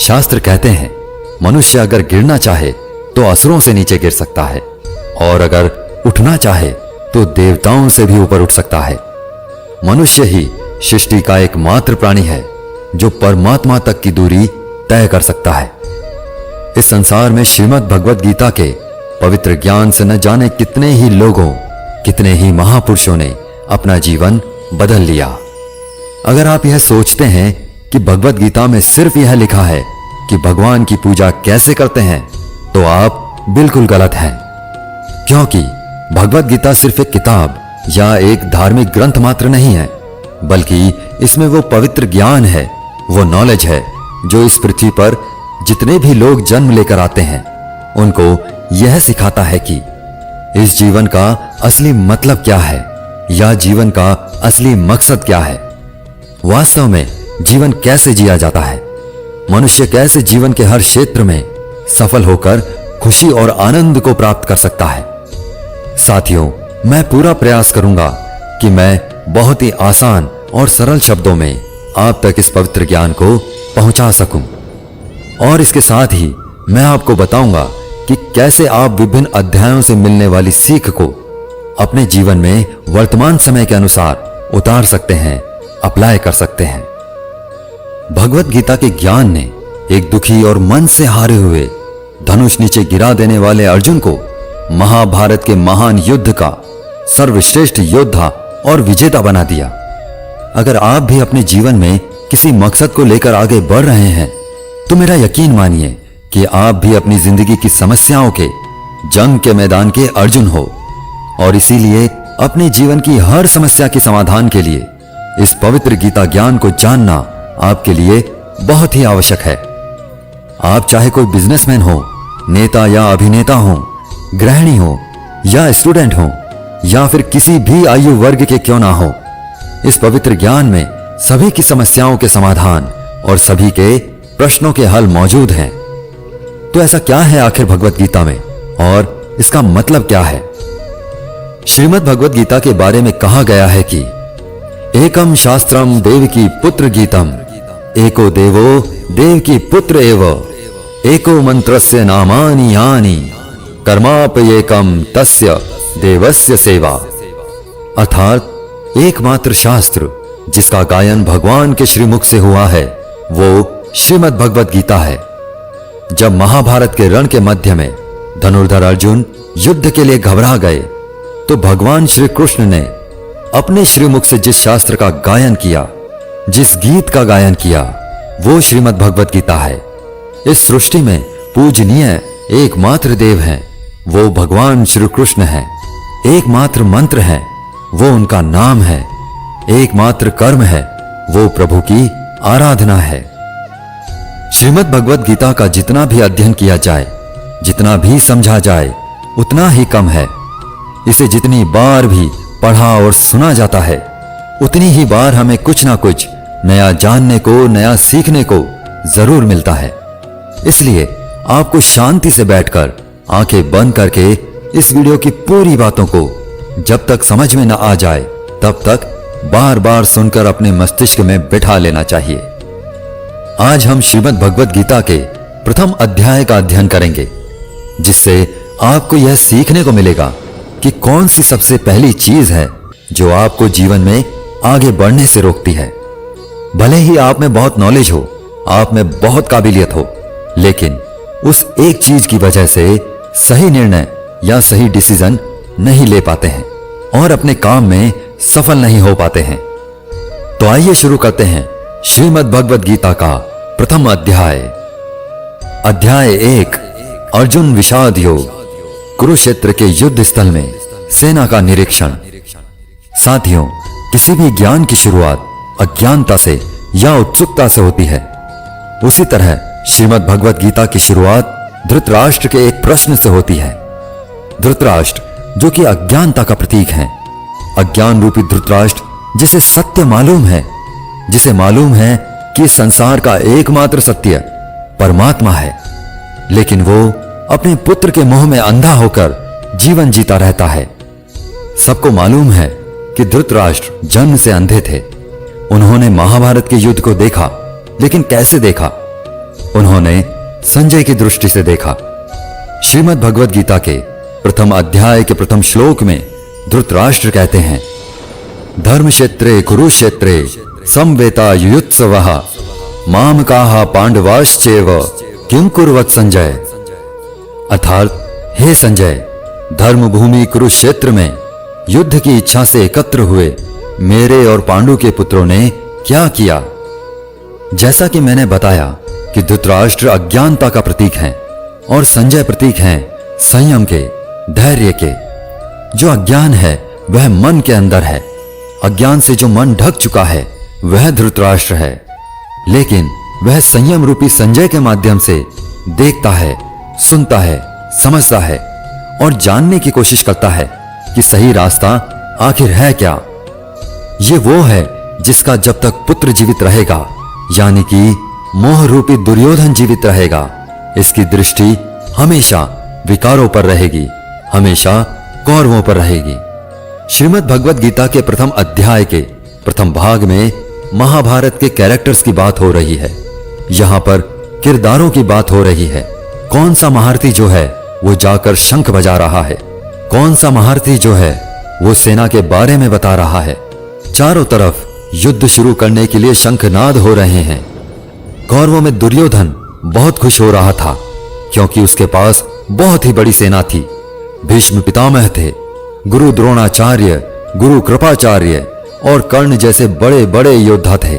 शास्त्र कहते हैं मनुष्य अगर गिरना चाहे तो असुरों से नीचे गिर सकता है और अगर उठना चाहे तो देवताओं से भी ऊपर उठ सकता है। मनुष्य ही सृष्टि का एकमात्र प्राणी है जो परमात्मा तक की दूरी तय कर सकता है। इस संसार में श्रीमद् भगवद गीता के पवित्र ज्ञान से न जाने कितने ही लोगों, कितने ही महापुरुषों ने अपना जीवन बदल लिया। अगर आप यह सोचते हैं कि भगवद गीता में सिर्फ यह लिखा है कि भगवान की पूजा कैसे करते हैं, तो आप बिल्कुल गलत हैं। क्योंकि भगवद गीता सिर्फ एक किताब या एक धार्मिक ग्रंथ मात्र नहीं है, बल्कि इसमें वो पवित्र ज्ञान है, वो नॉलेज है जो इस पृथ्वी पर जितने भी लोग जन्म लेकर आते हैं उनको यह सिखाता है कि इस जीवन का असली मतलब क्या है या जीवन का असली मकसद क्या है। वास्तव में जीवन कैसे जिया जाता है, मनुष्य कैसे जीवन के हर क्षेत्र में सफल होकर खुशी और आनंद को प्राप्त कर सकता है। साथियों, मैं पूरा प्रयास करूंगा कि मैं बहुत ही आसान और सरल शब्दों में आप तक इस पवित्र ज्ञान को पहुंचा सकूं। और इसके साथ ही मैं आपको बताऊंगा कि कैसे आप विभिन्न अध्यायों से मिलने वाली सीख को अपने जीवन में वर्तमान समय के अनुसार उतार सकते हैं, अप्लाई कर सकते हैं। भगवत गीता के ज्ञान ने एक दुखी और मन से हारे हुए धनुष नीचे गिरा देने वाले अर्जुन को महाभारत के महान युद्ध का सर्वश्रेष्ठ योद्धा और विजेता बना दिया। अगर आप भी अपने जीवन में किसी मकसद को लेकर आगे बढ़ रहे हैं तो मेरा यकीन मानिए कि आप भी अपनी जिंदगी की समस्याओं के जंग के मैदान के अर्जुन हो और इसीलिए अपने जीवन की हर समस्या के समाधान के लिए इस पवित्र गीता ज्ञान को जानना आपके लिए बहुत ही आवश्यक है। आप चाहे कोई बिजनेसमैन हो, नेता या अभिनेता हो, गृहिणी हो या स्टूडेंट हो या फिर किसी भी आयु वर्ग के क्यों ना हो, इस पवित्र ज्ञान में सभी की समस्याओं के समाधान और सभी के प्रश्नों के हल मौजूद हैं। तो ऐसा क्या है आखिर भगवत गीता में और इसका मतलब क्या है? श्रीमद् भगवत गीता के बारे में कहा गया है कि एकम शास्त्रम देवकी पुत्र गीतम, एको देवो देवकी पुत्र एव, एको मंत्रस्य नामानि यानि, कर्माप्येकम तस्य देवस्य सेवा। अर्थात एकमात्र शास्त्र जिसका गायन भगवान के श्रीमुख से हुआ है वो श्रीमद् भगवत गीता है। जब महाभारत के रण के मध्य में धनुर्धर अर्जुन युद्ध के लिए घबरा गए तो भगवान श्री कृष्ण ने अपने श्रीमुख से जिस शास्त्र का गायन किया, जिस गीत का गायन किया, वो श्रीमद् भगवत गीता है। इस सृष्टि में पूजनीय एकमात्र देव हैं, वो भगवान श्री कृष्ण हैं। एकमात्र मंत्र है, वो उनका नाम है। एकमात्र कर्म है, वो प्रभु की आराधना है। श्रीमद् भगवत गीता का जितना भी अध्ययन किया जाए, जितना भी समझा जाए, उतना ही कम है। इसे जितनी बार भी पढ़ा और सुना जाता है, उतनी ही बार हमें कुछ ना कुछ नया जानने को, नया सीखने को जरूर मिलता है। इसलिए आपको शांति से बैठकर आंखें बंद करके इस वीडियो की पूरी बातों को जब तक समझ में न आ जाए तब तक बार बार सुनकर अपने मस्तिष्क में बिठा लेना चाहिए। आज हम श्रीमद् भगवत गीता के प्रथम अध्याय का अध्ययन करेंगे, जिससे आपको यह सीखने को मिलेगा कि कौन सी सबसे पहली चीज है जो आपको जीवन में आगे बढ़ने से रोकती है। भले ही आप में बहुत नॉलेज हो, आप में बहुत काबिलियत हो, लेकिन उस एक चीज की वजह से सही निर्णय या सही डिसीजन नहीं ले पाते हैं और अपने काम में सफल नहीं हो पाते हैं। तो आइए शुरू करते हैं श्रीमद् भगवत गीता का प्रथम अध्याय। अध्याय 1, अर्जुन विषाद योग। कुरुक्षेत्र के युद्ध स्थल में सेना का निरीक्षण। साथियों, किसी भी ज्ञान की शुरुआत अज्ञानता से या उत्सुकता से होती है। उसी तरह श्रीमद् भगवत गीता की शुरुआत धृतराष्ट्र के एक प्रश्न से होती है। धृतराष्ट्र जो कि अज्ञानता का प्रतीक है, अज्ञान रूपी धृतराष्ट्र जिसे सत्य मालूम है, जिसे मालूम है कि संसार का एकमात्र सत्य परमात्मा है, लेकिन वो अपने पुत्र के मोह में अंधा होकर जीवन जीता रहता है। सबको मालूम है कि धृतराष्ट्र जन्म से अंधे थे। उन्होंने महाभारत के युद्ध को देखा, लेकिन कैसे देखा? उन्होंने संजय की दृष्टि से देखा। श्रीमद् भगवद गीता के प्रथम अध्याय के प्रथम श्लोक में धृतराष्ट्र कहते हैं, धर्म क्षेत्रे कुरुक्षेत्रे समवेता युयुत्सवः मामकाः पांडवाश्चैव किं कुर्वत् संजय। अर्थात हे संजय, धर्म भूमि कुरुक्षेत्र में युद्ध की इच्छा से एकत्र हुए मेरे और पांडु के पुत्रों ने क्या किया। जैसा कि मैंने बताया कि धृतराष्ट्र अज्ञानता का प्रतीक हैं और संजय प्रतीक हैं संयम के, धैर्य के। जो अज्ञान है वह मन के अंदर है। अज्ञान से जो मन ढक चुका है वह धृतराष्ट्र है, लेकिन वह संयम रूपी संजय के माध्यम से देखता है, सुनता है, समझता है और जानने की कोशिश करता है कि सही रास्ता आखिर है क्या। ये वो है जिसका जब तक पुत्र जीवित रहेगा, यानी कि मोह रूपी दुर्योधन जीवित रहेगा, इसकी दृष्टि हमेशा विकारों पर रहेगी, हमेशा कौरवों पर रहेगी। श्रीमद् भगवद गीता के प्रथम अध्याय के प्रथम भाग में महाभारत के कैरेक्टर्स की बात हो रही है। यहां पर किरदारों की बात हो रही है। कौन सा महारथी जो है वो जाकर शंख बजा रहा है, कौन सा महारथी जो है वो सेना के बारे में बता रहा है। चारों तरफ युद्ध शुरू करने के लिए शंखनाद हो रहे हैं। कौरवों में दुर्योधन बहुत खुश हो रहा था क्योंकि उसके पास बहुत ही बड़ी सेना थी। भीष्म पितामह थे, गुरु द्रोणाचार्य, गुरु कृपाचार्य और कर्ण जैसे बड़े बड़े योद्धा थे।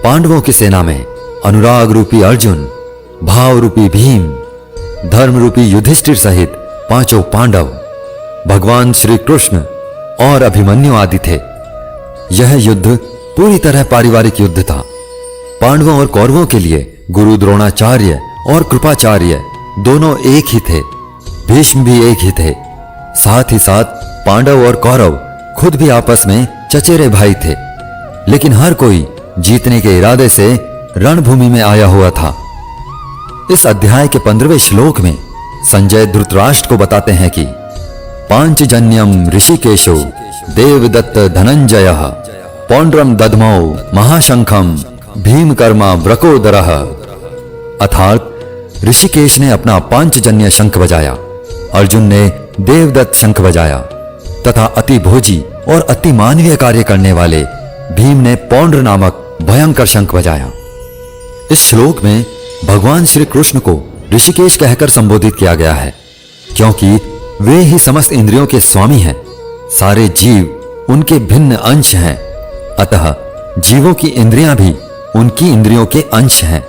पांडवों की सेना में अनुराग रूपी अर्जुन, भाव रूपी भीम, धर्म रूपी युधिष्ठिर सहित पांचों पांडव, भगवान श्री कृष्ण और अभिमन्यु आदि थे। यह युद्ध पूरी तरह पारिवारिक युद्ध था। पांडवों और कौरवों के लिए गुरु द्रोणाचार्य और कृपाचार्य दोनों एक ही थे, भीष्म भी एक ही थे। साथ ही साथ पांडव और कौरव खुद भी आपस में चचेरे भाई थे, लेकिन हर कोई जीतने के इरादे से रणभूमि में आया हुआ था। इस अध्याय के 15वें श्लोक में संजय धृतराष्ट्र को बताते हैं कि पांचजन्यम ऋषिकेशो देवदत्त धनंजयः पौंड्रम दधमौ महाशंखम भीमकर्मा व्रकोदरः। अर्थात ऋषिकेश ने अपना पांचजन्य शंख बजाया, अर्जुन ने देवदत्त शंख बजाया तथा अति भोजी और अति मानवीय कार्य करने वाले भीम ने पौंड्र नामक भयंकर शंख बजाया। इस श्लोक में भगवान श्री कृष्ण को ऋषिकेश कहकर संबोधित किया गया है क्योंकि वे ही समस्त इंद्रियों के स्वामी हैं। सारे जीव उनके भिन्न अंश हैं, अतः जीवों की इंद्रियां भी उनकी इंद्रियों के अंश हैं।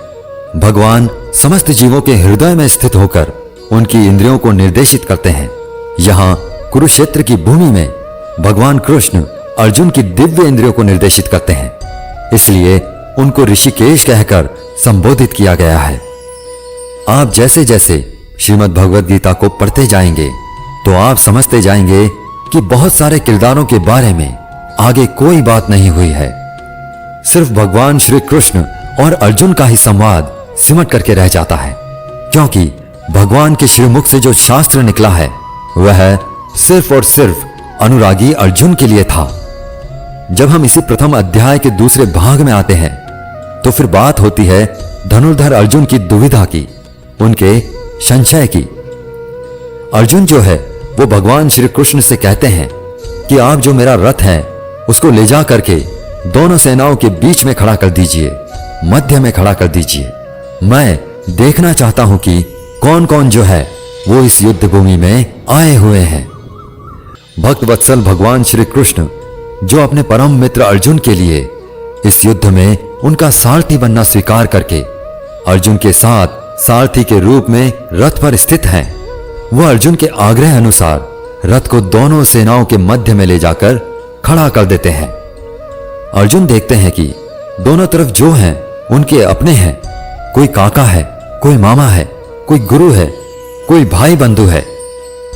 भगवान समस्त जीवों के हृदय में स्थित होकर उनकी इंद्रियों को निर्देशित करते हैं। यहाँ कुरुक्षेत्र की भूमि में भगवान कृष्ण अर्जुन की दिव्य इंद्रियों को निर्देशित करते हैं, इसलिए उनको ऋषिकेश कहकर संबोधित किया गया है। आप जैसे जैसे श्रीमद् भगवद गीता को पढ़ते जाएंगे तो आप समझते जाएंगे कि बहुत सारे किरदारों के बारे में आगे कोई बात नहीं हुई है। सिर्फ भगवान श्री कृष्ण और अर्जुन का ही संवाद सिमट करके रह जाता है, क्योंकि भगवान के श्रीमुख से जो शास्त्र निकला है वह सिर्फ और सिर्फ अनुरागी अर्जुन के लिए था। जब हम इसी प्रथम अध्याय के दूसरे भाग में आते हैं तो फिर बात होती है धनुर्धर अर्जुन की दुविधा की, उनके संशय की। अर्जुन जो है वो भगवान श्री कृष्ण से कहते हैं कि आप जो मेरा रथ है उसको ले जा करके दोनों सेनाओं के बीच में खड़ा कर दीजिए, मध्य में खड़ा कर दीजिए। मैं देखना चाहता हूं कि कौन कौन जो है वो इस युद्ध भूमि में आए हुए हैं। भक्त वत्सल भगवान श्री कृष्ण जो अपने परम मित्र अर्जुन के लिए इस युद्ध में उनका सारथी बनना स्वीकार करके अर्जुन के साथ सारथी के रूप में रथ पर स्थित हैं, वह अर्जुन के आग्रह अनुसार रथ को दोनों सेनाओं के मध्य में ले जाकर खड़ा कर देते हैं। अर्जुन देखते हैं कि दोनों तरफ जो हैं उनके अपने हैं, कोई काका है, कोई मामा है, कोई गुरु है, कोई भाई बंधु है।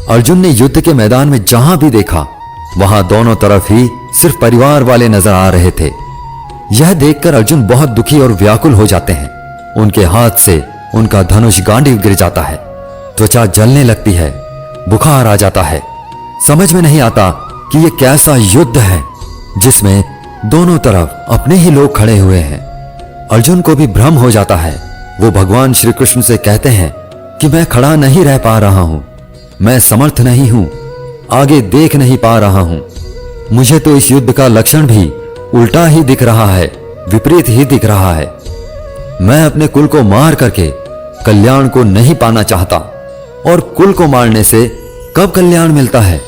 अर्जुन ने युद्ध के मैदान में जहां भी देखा वहां दोनों तरफ ही सिर्फ परिवार वाले नजर आ रहे थे। यह देखकर अर्जुन बहुत दुखी और व्याकुल हो जाते हैं। उनके हाथ से उनका धनुष गांडीव गिर जाता है, त्वचा जलने लगती है, बुखार आ जाता है। समझ में नहीं आता कि यह कैसा युद्ध है जिसमें दोनों तरफ अपने ही लोग खड़े हुए हैं। अर्जुन को भी भ्रम हो जाता है वो भगवान श्री कृष्ण से कहते हैं कि मैं खड़ा नहीं रह पा रहा हूं, मैं समर्थ नहीं हूं, आगे देख नहीं पा रहा हूं। मुझे तो इस युद्ध का लक्षण भी उल्टा ही दिख रहा है, विपरीत ही दिख रहा है। मैं अपने कुल को मार करके कल्याण को नहीं पाना चाहता, और कुल को मारने से कब कल्याण मिलता है?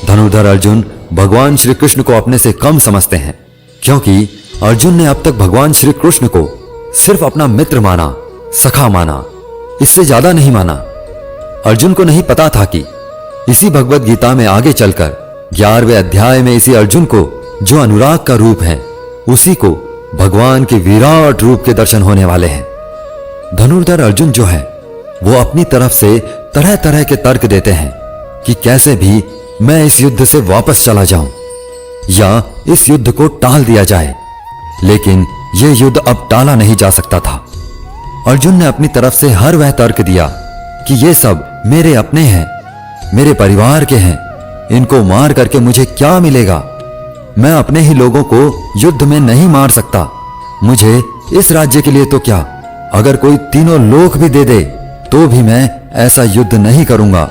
धनुर्धर अर्जुन भगवान श्री कृष्ण को अपने से कम समझते हैं, क्योंकि अर्जुन ने अब तक भगवान श्री कृष्ण को सिर्फ अपना मित्र माना, सखा माना, इससे ज्यादा नहीं माना। अर्जुन को नहीं पता था कि इसी भगवत गीता में आगे चलकर 11वें अध्याय में इसी अर्जुन को जो अनुराग का रूप है, उसी को भगवान के विराट रूप के दर्शन होने वाले हैं। धनुर्धर अर्जुन जो है वो अपनी तरफ से तरह तरह के तर्क देते हैं कि कैसे भी मैं इस युद्ध से वापस चला जाऊं या इस युद्ध को टाल दिया जाए, लेकिन यह युद्ध अब टाला नहीं जा सकता था। अर्जुन ने अपनी तरफ से हर वह तर्क दिया कि ये सब मेरे अपने हैं, मेरे परिवार के हैं, इनको मार करके मुझे क्या मिलेगा? मैं अपने ही लोगों को युद्ध में नहीं मार सकता, मुझे इस राज्य के लिए तो क्या, अगर कोई तीनों लोक भी दे दे तो भी मैं ऐसा युद्ध नहीं करूंगा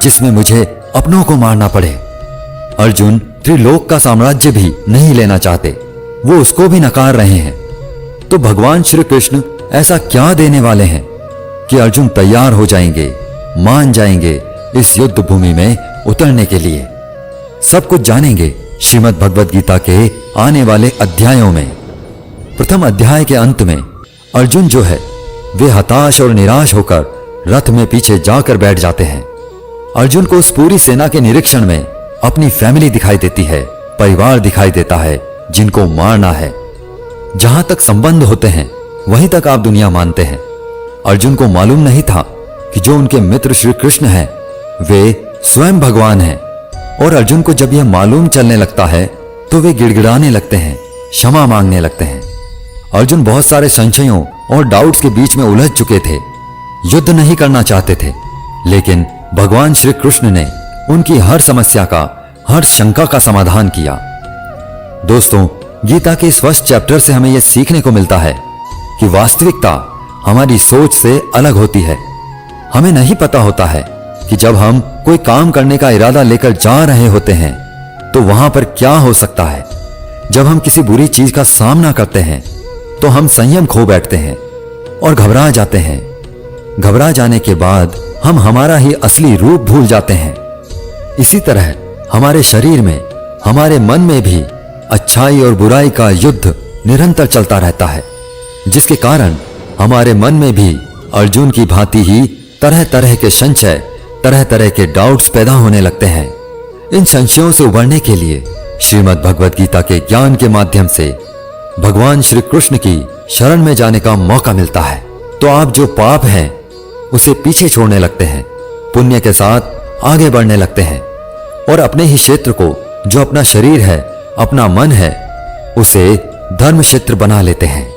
जिसमें मुझे अपनों को मारना पड़े। अर्जुन त्रिलोक का साम्राज्य भी नहीं लेना चाहते, वो उसको भी नकार रहे हैं। तो भगवान श्री कृष्ण ऐसा क्या देने वाले हैं कि अर्जुन तैयार हो जाएंगे, मान जाएंगे इस युद्ध भूमि में उतरने के लिए? सब कुछ जानेंगे श्रीमद् भगवद गीता के आने वाले अध्यायों में। प्रथम अध्याय के अंत में अर्जुन जो है वे हताश और निराश होकर रथ में पीछे जाकर बैठ जाते हैं। अर्जुन को उस पूरी सेना के निरीक्षण में अपनी फैमिली दिखाई देती है, परिवार दिखाई देता है जिनको मारना है। जहां तक संबंध होते हैं वहीं तक आप दुनिया मानते हैं। अर्जुन को मालूम नहीं था कि जो उनके मित्र श्री कृष्ण हैं वे स्वयं भगवान हैं, और अर्जुन को जब यह मालूम चलने लगता है तो वे गिड़गिड़ाने लगते हैं, क्षमा मांगने लगते हैं। अर्जुन बहुत सारे संशयों और डाउट्स के बीच में उलझ चुके थे, युद्ध नहीं करना चाहते थे, लेकिन भगवान श्री कृष्ण ने उनकी हर समस्या का, हर शंका का समाधान किया। दोस्तों, गीता के इस फर्स्ट चैप्टर से हमें यह सीखने को मिलता है कि वास्तविकता हमारी सोच से अलग होती है। हमें नहीं पता होता है कि जब हम कोई काम करने का इरादा लेकर जा रहे होते हैं तो वहां पर क्या हो सकता है। जब हम किसी बुरी चीज का सामना करते हैं तो हम संयम खो बैठते हैं और घबरा जाते हैं। घबरा जाने के बाद हम हमारा ही असली रूप भूल जाते हैं। इसी तरह हमारे शरीर में, हमारे मन में भी अच्छाई और बुराई का युद्ध निरंतर चलता रहता है, जिसके कारण हमारे मन में भी अर्जुन की भांति ही तरह तरह के संशय, तरह तरह के डाउट्स पैदा होने लगते हैं। इन संशयों से उबरने के लिए श्रीमद् भगवद गीता के ज्ञान के माध्यम से भगवान श्री कृष्ण की शरण में जाने का मौका मिलता है। तो आप जो पाप हैं उसे पीछे छोड़ने लगते हैं, पुण्य के साथ आगे बढ़ने लगते हैं, और अपने ही क्षेत्र को, जो अपना शरीर है, अपना मन है, उसे धर्म क्षेत्र बना लेते हैं।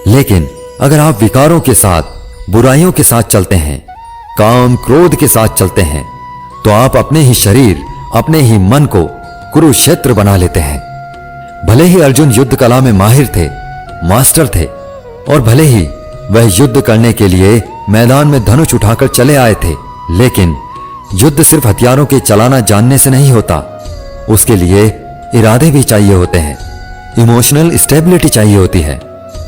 लेकिन अगर आप विकारों के साथ, बुराइयों के साथ चलते हैं, काम क्रोध के साथ चलते हैं, तो आप अपने ही शरीर, अपने ही मन को कुरुक्षेत्र बना लेते हैं। भले ही अर्जुन युद्ध कला में माहिर थे, मास्टर थे, और भले ही वह युद्ध करने के लिए मैदान में धनुष उठाकर चले आए थे, लेकिन युद्ध सिर्फ हथियारों के चलाना जानने से नहीं होता, उसके लिए इरादे भी चाहिए होते हैं, इमोशनल स्टेबिलिटी चाहिए होती है।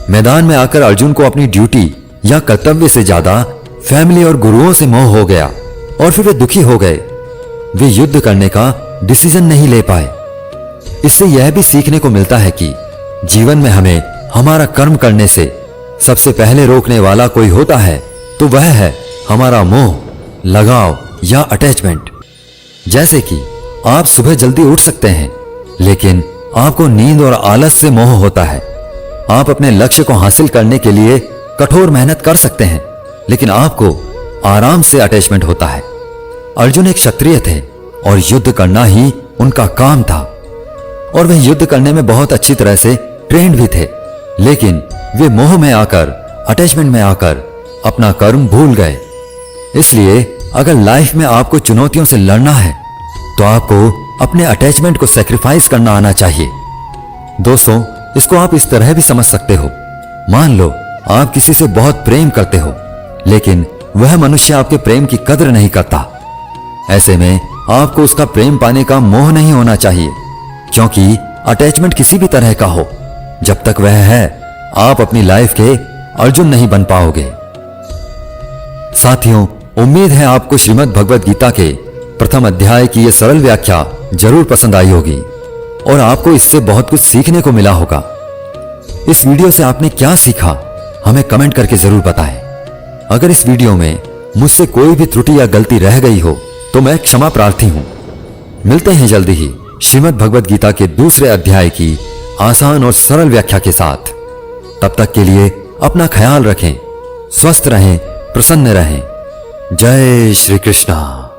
मैदान में आकर अर्जुन को अपनी ड्यूटी या कर्तव्य से ज्यादा फैमिली और गुरुओं से मोह हो गया, और फिर वे दुखी हो गए। वे युद्ध करने का डिसीजन नहीं ले पाए। इससे यह भी सीखने को मिलता है कि जीवन में हमें हमारा कर्म करने से सबसे पहले रोकने वाला कोई होता है तो वह है हमारा मोह, लगाव या अटैचमेंट। जैसे कि आप सुबह जल्दी उठ सकते हैं, लेकिन आपको नींद और आलस से मोह होता है। आप अपने लक्ष्य को हासिल करने के लिए कठोर मेहनत कर सकते हैं, लेकिन आपको आराम से अटैचमेंट होता है। अर्जुन एक क्षत्रिय थे और युद्ध करना ही उनका काम था, और वे युद्ध करने में बहुत अच्छी तरह से ट्रेंड भी थे, लेकिन वे मोह में आकर, अटैचमेंट में आकर अपना कर्म भूल गए। इसलिए अगर लाइफ में आपको चुनौतियों से लड़ना है तो आपको अपने अटैचमेंट को सैक्रिफाइस करना आना चाहिए। दोस्तों, इसको आप इस तरह भी समझ सकते हो। मान लो आप किसी से बहुत प्रेम करते हो, लेकिन वह मनुष्य आपके प्रेम की कदर नहीं करता। ऐसे में आपको उसका प्रेम पाने का मोह नहीं होना चाहिए, क्योंकि अटैचमेंट किसी भी तरह का हो, जब तक वह है आप अपनी लाइफ के अर्जुन नहीं बन पाओगे। साथियों, उम्मीद है आपको श्रीमद् भगवद गीता के प्रथम अध्याय की यह सरल व्याख्या जरूर पसंद आई होगी और आपको इससे बहुत कुछ सीखने को मिला होगा। इस वीडियो से आपने क्या सीखा हमें कमेंट करके जरूर बताएं। अगर इस वीडियो में मुझसे कोई भी त्रुटि या गलती रह गई हो तो मैं क्षमा प्रार्थी हूं। मिलते हैं जल्दी ही श्रीमद् भगवद गीता के दूसरे अध्याय की आसान और सरल व्याख्या के साथ। तब तक के लिए अपना ख्याल रखें, स्वस्थ रहें, प्रसन्न रहें। जय श्री कृष्णा।